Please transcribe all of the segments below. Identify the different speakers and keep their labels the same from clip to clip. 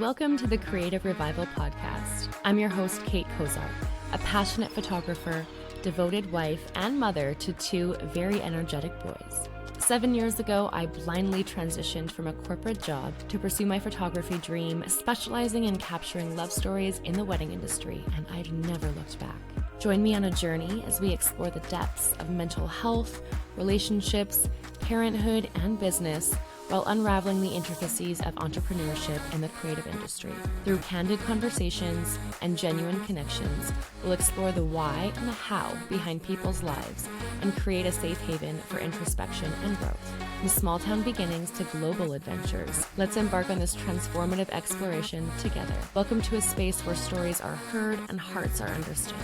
Speaker 1: Welcome to the Creative Revival Podcast. I'm your host, Kate Kozar, a passionate photographer, devoted wife, and mother to two very energetic boys. 7 years ago, I blindly transitioned from a corporate job to pursue my photography dream, specializing in capturing love stories in the wedding industry, and I've never looked back. Join me on a journey as we explore the depths of mental health, relationships, parenthood, and business, while unraveling the intricacies of entrepreneurship in the creative industry. Through candid conversations and genuine connections, we'll explore the why and the how behind people's lives and create a safe haven for introspection and growth. From small town beginnings to global adventures, let's embark on this transformative exploration together. Welcome to a space where stories are heard and hearts are understood.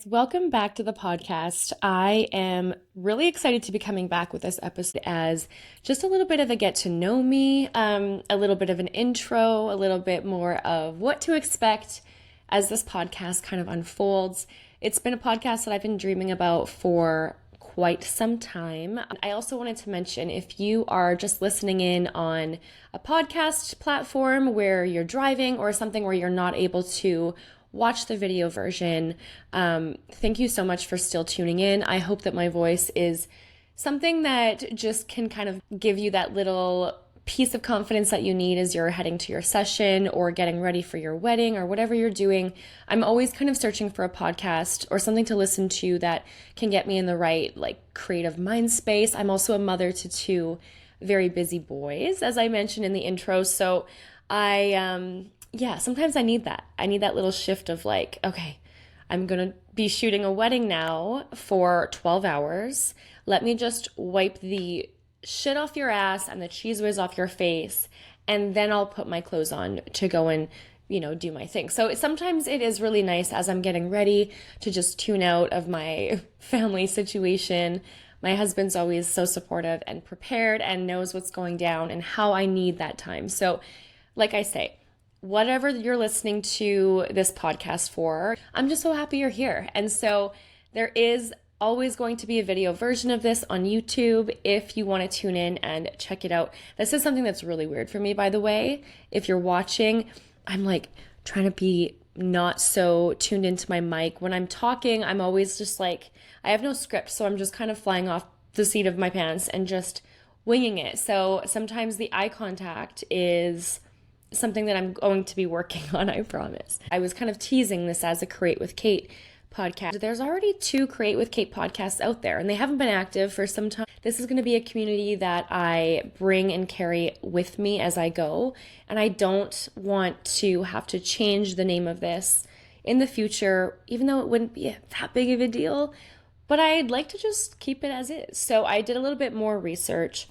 Speaker 1: Welcome back to the podcast. I am really excited to be coming back with this episode as just a little bit of a get to know me, a little bit of an intro, a little bit more of what to expect as this podcast kind of unfolds. It's been a podcast that I've been dreaming about for quite some time. I also wanted to mention, if you are just listening in on a podcast platform where you're driving or something where you're not able to watch the video version, thank you so much for still tuning in. I hope that my voice is something that just can kind of give you that little piece of confidence that you need as you're heading to your session or getting ready for your wedding or whatever you're doing. I'm always kind of searching for a podcast or something to listen to that can get me in the right creative mind space. I'm also a mother to two very busy boys, as I mentioned in the intro. So sometimes I need that. I need that little shift of okay, I'm going to be shooting a wedding now for 12 hours. Let me just wipe the shit off your ass and the cheese whiz off your face, and then I'll put my clothes on to go and, do my thing. So sometimes it is really nice as I'm getting ready to just tune out of my family situation. My husband's always so supportive and prepared and knows what's going down and how I need that time. So like I say, whatever you're listening to this podcast for, I'm just so happy you're here. And so there is always going to be a video version of this on YouTube if you want to tune in and check it out. This is something that's really weird for me, by the way. If you're watching, I'm trying to be not so tuned into my mic. When I'm talking, I'm always just I have no script, so I'm just kind of flying off the seat of my pants and just winging it. So sometimes the eye contact is something that I'm going to be working on, I promise. I was kind of teasing this as a Create with Kate podcast. There's already 2 Create with Kate podcasts out there, and they haven't been active for some time. This is going to be a community that I bring and carry with me as I go, and I don't want to have to change the name of this in the future, even though it wouldn't be that big of a deal, but I'd like to just keep it as is. So I did a little bit more research,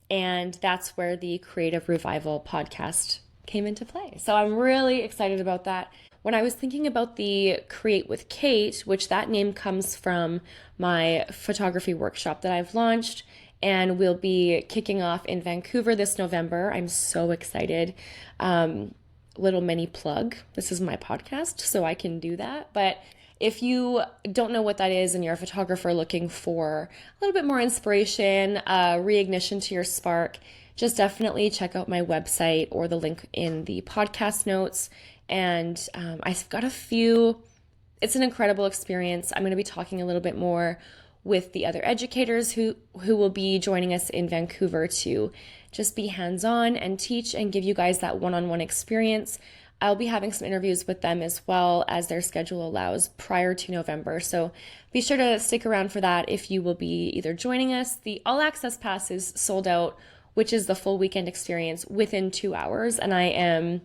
Speaker 1: and that's where the Creative Revival podcast came into play. So I'm really excited about that. When I was thinking about the Create with Kate, which that name comes from my photography workshop that I've launched and will be kicking off in Vancouver this November. I'm so excited. Little mini plug. This is my podcast, so I can do that. But if you don't know what that is and you're a photographer looking for a little bit more inspiration, reignition to your spark, just definitely check out my website or the link in the podcast notes. And I've got it's an incredible experience. I'm going to be talking a little bit more with the other educators who will be joining us in Vancouver to just be hands-on and teach and give you guys that one-on-one experience. I'll be having some interviews with them as well as their schedule allows prior to November. So be sure to stick around for that if you will be either joining us. The all access pass is sold out, which is the full weekend experience within 2 hours. And I am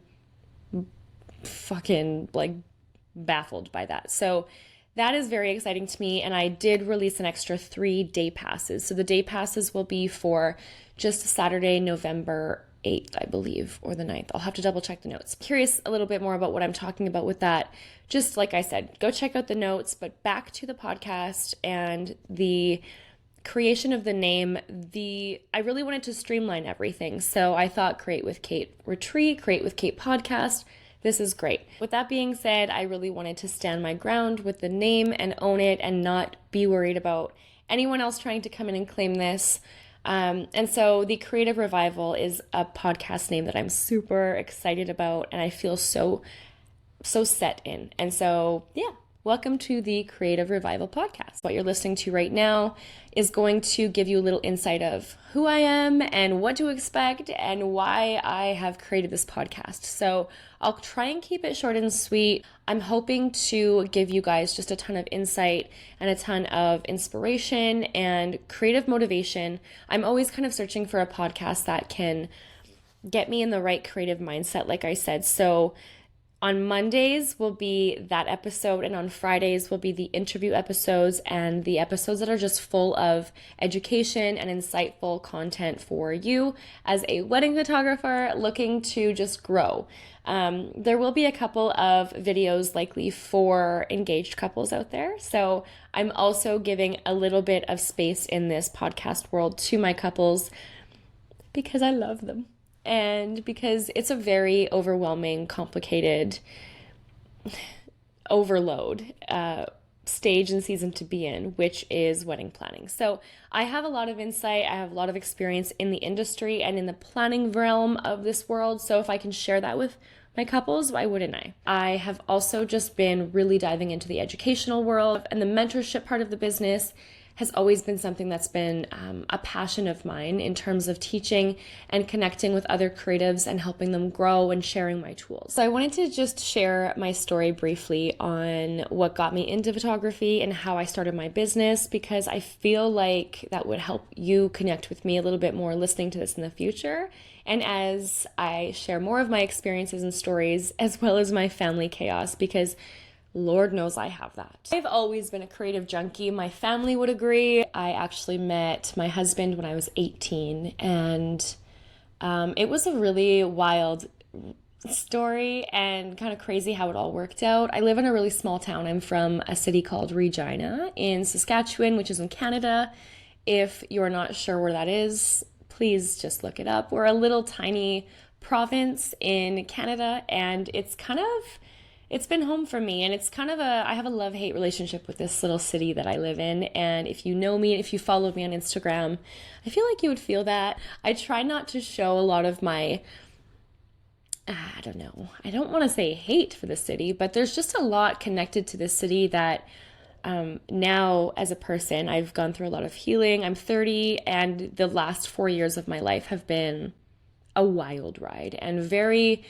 Speaker 1: fucking baffled by that. So that is very exciting to me. And I did release an extra 3 day passes. So the day passes will be for just Saturday, November 8th, I believe, or the 9th. I'll have to double check the notes. Curious a little bit more about what I'm talking about with that. Just like I said, go check out the notes, but back to the podcast and the creation of the name. I really wanted to streamline everything. So I thought Create with Kate Retreat, Create with Kate podcast. This is great. With that being said, I really wanted to stand my ground with the name and own it and not be worried about anyone else trying to come in and claim this. And so the Creative Revival is a podcast name that I'm super excited about and I feel so set in. And so, yeah, welcome to the Creative Revival podcast. What you're listening to right now is going to give you a little insight of who I am and what to expect and why I have created this podcast. So I'll try and keep it short and sweet. I'm hoping to give you guys just a ton of insight and a ton of inspiration and creative motivation. I'm always kind of searching for a podcast that can get me in the right creative mindset, like I said. So on Mondays will be that episode, and on Fridays will be the interview episodes and the episodes that are just full of education and insightful content for you as a wedding photographer looking to just grow. There will be a couple of videos likely for engaged couples out there. So I'm also giving a little bit of space in this podcast world to my couples because I love them. And because it's a very overwhelming, complicated overload stage and season to be in, which is wedding planning. So I have a lot of insight. I have a lot of experience in the industry and in the planning realm of this world. So if I can share that with my couples, why wouldn't I? I have also just been really diving into the educational world, and the mentorship part of the business has always been something that's been a passion of mine in terms of teaching and connecting with other creatives and helping them grow and sharing my tools. So I wanted to just share my story briefly on what got me into photography and how I started my business, because I feel like that would help you connect with me a little bit more listening to this in the future. And as I share more of my experiences and stories, as well as my family chaos, because Lord knows I have that. I've always been a creative junkie. My family would agree. I actually met my husband when I was 18, and it was a really wild story and kind of crazy how it all worked out. I live in a really small town. I'm from a city called Regina in Saskatchewan, which is in Canada. If you're not sure where that is, please just look it up. We're a little tiny province in Canada, and it's been home for me, and it's kind of I have a love-hate relationship with this little city that I live in. And if you know me, if you follow me on Instagram, I feel like you would feel that. I try not to show a lot of my, I don't want to say hate for the city, but there's just a lot connected to this city that now as a person, I've gone through a lot of healing. I'm 30, and the last 4 years of my life have been a wild ride and very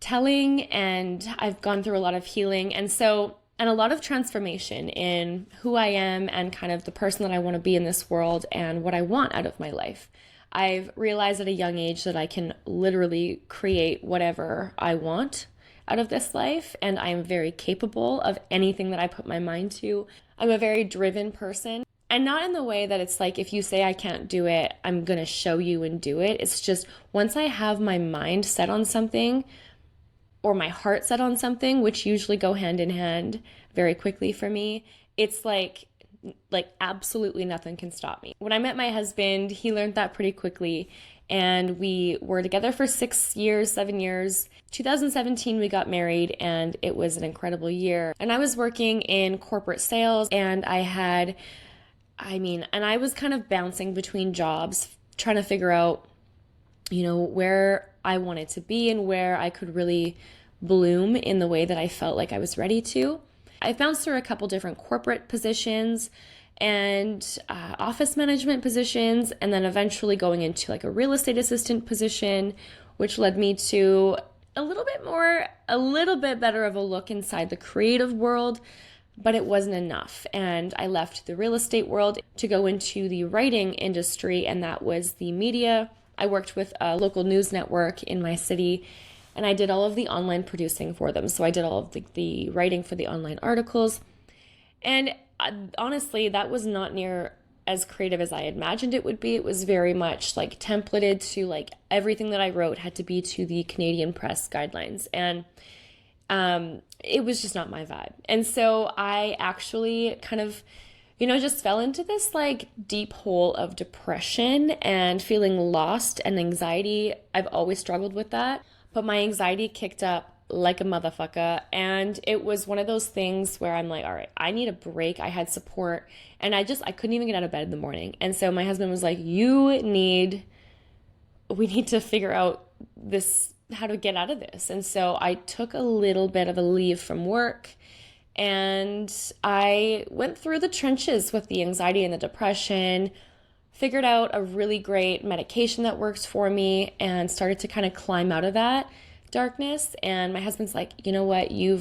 Speaker 1: telling, and I've gone through a lot of healing and a lot of transformation in who I am and kind of the person that I want to be in this world and what I want out of my life. I've realized at a young age that I can literally create whatever I want out of this life, and I am very capable of anything that I put my mind to. I'm a very driven person, and not in the way that it's like, if you say I can't do it, I'm going to show you and do it. It's just once I have my mind set on something, or my heart set on something, which usually go hand in hand very quickly for me, it's like absolutely nothing can stop me. When I met my husband, he learned that pretty quickly, and we were together for 7 years. 2017, we got married, and it was an incredible year. And I was working in corporate sales, and I was kind of bouncing between jobs, trying to figure out, where I wanted to be and where I could really bloom in the way that I felt like I was ready to. I bounced through a couple different corporate positions and office management positions, and then eventually going into like a real estate assistant position, which led me to a little bit better of a look inside the creative world, but it wasn't enough. And I left the real estate world to go into the writing industry, and that was the media. I worked with a local news network in my city, and I did all of the online producing for them. So I did all of the writing for the online articles. And honestly, that was not near as creative as I imagined it would be. It was very much like templated to like everything that I wrote had to be to the Canadian press guidelines. And it was just not my vibe. And so I actually kind of just fell into this like deep hole of depression and feeling lost and anxiety. I've always struggled with that, but my anxiety kicked up like a motherfucker. And it was one of those things where I'm like, all right, I need a break. I had support and I couldn't even get out of bed in the morning. And so my husband was like, we need to figure out how to get out of this. And so I took a little bit of a leave from work and I went through the trenches with the anxiety and the depression, figured out a really great medication that works for me and started to kind of climb out of that darkness. And my husband's like, you know what, you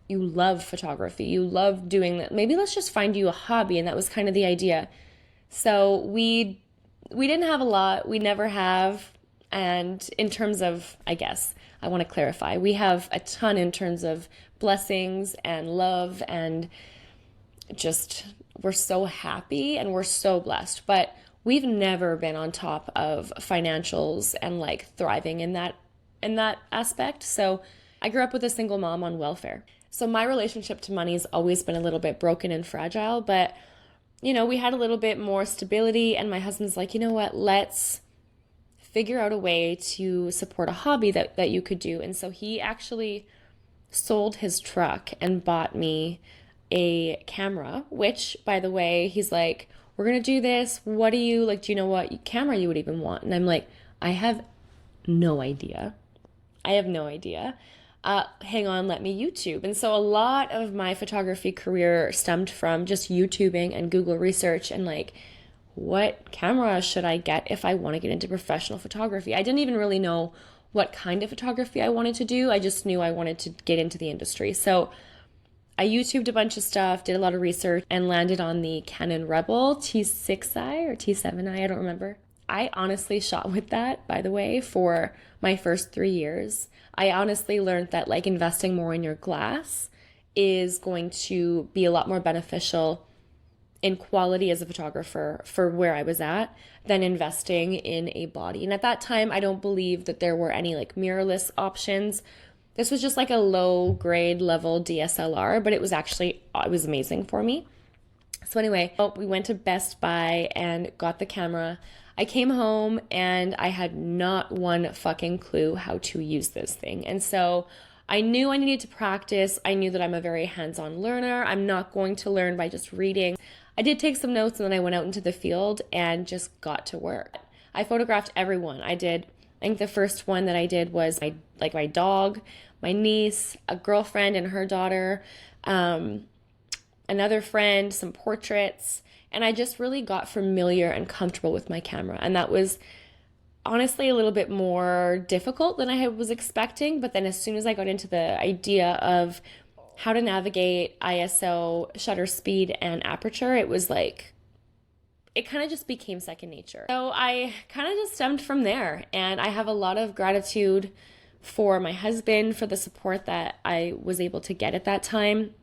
Speaker 1: love photography, you love doing that, maybe let's just find you a hobby. And that was kind of the idea. So we didn't have a lot, we never have. And in terms of, I guess I want to clarify, we have a ton in terms of blessings and love, and just we're so happy and we're so blessed. But we've never been on top of financials and like thriving in that aspect. So I grew up with a single mom on welfare. So my relationship to money has always been a little bit broken and fragile, but we had a little bit more stability, and my husband's like, you know what, let's figure out a way to support a hobby that you could do. And so he actually sold his truck and bought me a camera, which, by the way, he's like, we're going to do this. What do you like? Do you know what camera you would even want? And I'm like, I have no idea. Hang on, let me YouTube. And so a lot of my photography career stemmed from just YouTubing and Google research and like, what camera should I get if I want to get into professional photography? I didn't even really know what kind of photography I wanted to do. I just knew I wanted to get into the industry. So I YouTubed a bunch of stuff, did a lot of research, and landed on the Canon Rebel T6i or T7i, I don't remember. I honestly shot with that, by the way, for my first 3 years. I honestly learned that like investing more in your glass is going to be a lot more beneficial in quality as a photographer for where I was at than investing in a body. And at that time, I don't believe that there were any like mirrorless options. This was just like a low grade level DSLR, but it was amazing for me. So anyway, we went to Best Buy and got the camera. I came home and I had not one fucking clue how to use this thing. And so I knew I needed to practice. I knew that I'm a very hands-on learner. I'm not going to learn by just reading. I did take some notes and then I went out into the field and just got to work. I photographed everyone. I think the first one that I did was my dog, my niece, a girlfriend and her daughter, another friend, some portraits, and I just really got familiar and comfortable with my camera. And that was honestly a little bit more difficult than I was expecting. But then as soon as I got into the idea of how to navigate ISO, shutter speed, and aperture, it was like, it kind of just became second nature. So I kind of just stemmed from there. And I have a lot of gratitude for my husband for the support that I was able to get at that time.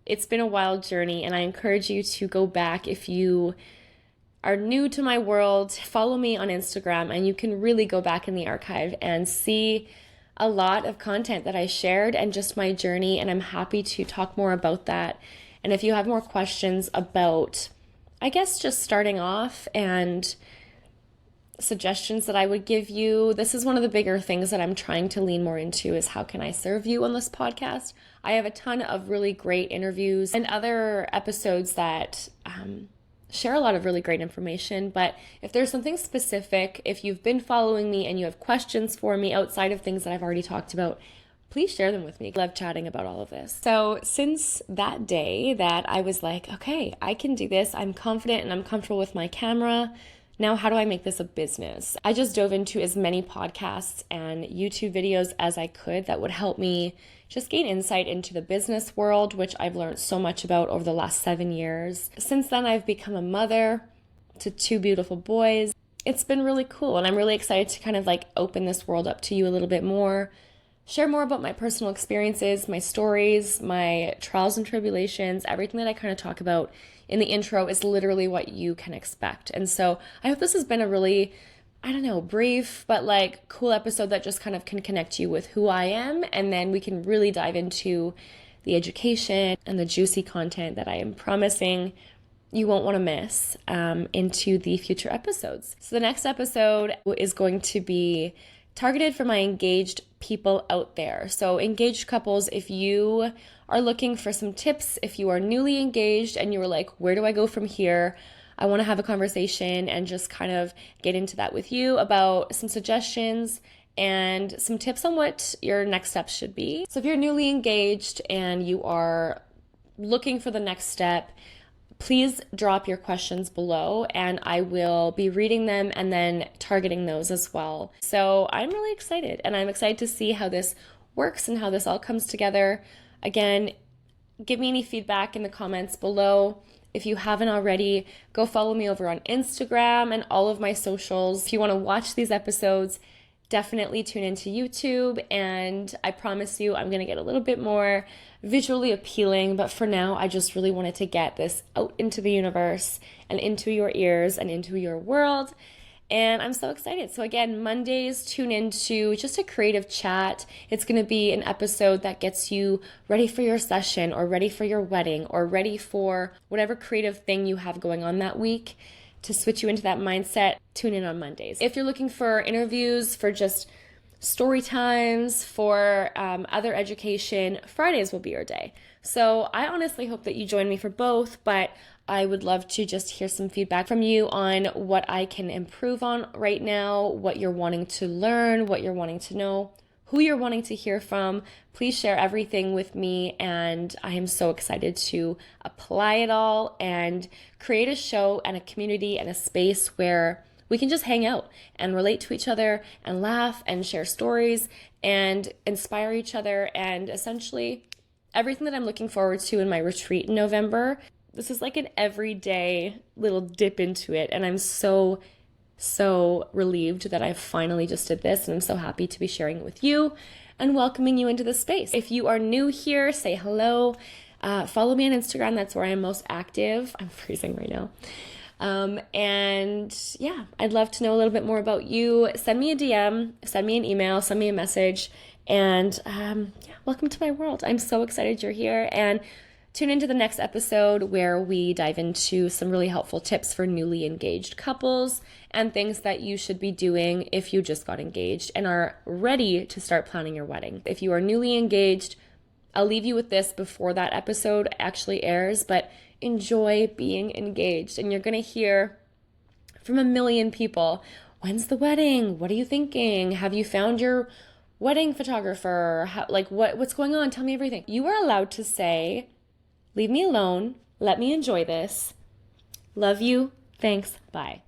Speaker 1: It's been a wild journey, and I encourage you to go back if you are new to my world. Follow me on Instagram, and you can really go back in the archive and see a lot of content that I shared and just my journey, and I'm happy to talk more about that. And if you have more questions about, I guess, just starting off and suggestions that I would give you, this is one of the bigger things that I'm trying to lean more into, is how can I serve you on this podcast? I have a ton of really great interviews and other episodes that share a lot of really great information. But if there's something specific, if you've been following me and you have questions for me outside of things that I've already talked about, please share them with me. I love chatting about all of this. So since that day that I was like, okay, I can do this, I'm confident and I'm comfortable with my camera. Now, how do I make this a business? I just dove into as many podcasts and YouTube videos as I could that would help me just gain insight into the business world, which I've learned so much about over the last 7 years. Since then, I've become a mother to 2 beautiful boys. It's been really cool, and I'm really excited to kind of like open this world up to you a little bit more, share more about my personal experiences, my stories, my trials and tribulations. Everything that I kind of talk about in the intro is literally what you can expect. And so I hope this has been a really, brief, but like cool episode that just kind of can connect you with who I am. And then we can really dive into the education and the juicy content that I am promising you won't want to miss into the future episodes. So the next episode is going to be targeted for my engaged people out there. So engaged couples, if you are looking for some tips, if you are newly engaged and you were like, where do I go from here? I want to have a conversation and just kind of get into that with you about some suggestions and some tips on what your next steps should be. So if you're newly engaged and you are looking for the next step, please drop your questions below and I will be reading them and then targeting those as well. So I'm really excited, and I'm excited to see how this works and how this all comes together. Again, give me any feedback in the comments below. If you haven't already, go follow me over on Instagram and all of my socials. If you want to watch these episodes, definitely tune into YouTube, and I promise you I'm going to get a little bit more visually appealing, but for now I just really wanted to get this out into the universe and into your ears and into your world, and I'm so excited. So again, Mondays, tune into just a creative chat. It's going to be an episode that gets you ready for your session or ready for your wedding or ready for whatever creative thing you have going on that week. To switch you into that mindset, tune in on Mondays. If you're looking for interviews, for just story times, for other education, Fridays will be your day. So I honestly hope that you join me for both, but I would love to just hear some feedback from you on what I can improve on right now, what you're wanting to learn, what you're wanting to know, who you're wanting to hear from. Please share everything with me, and I am so excited to apply it all and create a show and a community and a space where we can just hang out and relate to each other and laugh and share stories and inspire each other, and essentially everything that I'm looking forward to in my retreat in November. This is like an everyday little dip into it, and I'm so relieved that I finally just did this, and I'm so happy to be sharing it with you and welcoming you into the space. If you are new here, say hello. Follow me on Instagram. That's where I am most active. I'm freezing right now. And yeah, I'd love to know a little bit more about you. Send me a DM, send me an email, send me a message, and yeah, welcome to my world. I'm so excited you're here, and tune into the next episode where we dive into some really helpful tips for newly engaged couples and things that you should be doing if you just got engaged and are ready to start planning your wedding. If you are newly engaged, I'll leave you with this before that episode actually airs, but enjoy being engaged. And you're going to hear from a million people. When's the wedding? What are you thinking? Have you found your wedding photographer? What's going on? Tell me everything. You are allowed to say, leave me alone. Let me enjoy this. Love you. Thanks. Bye.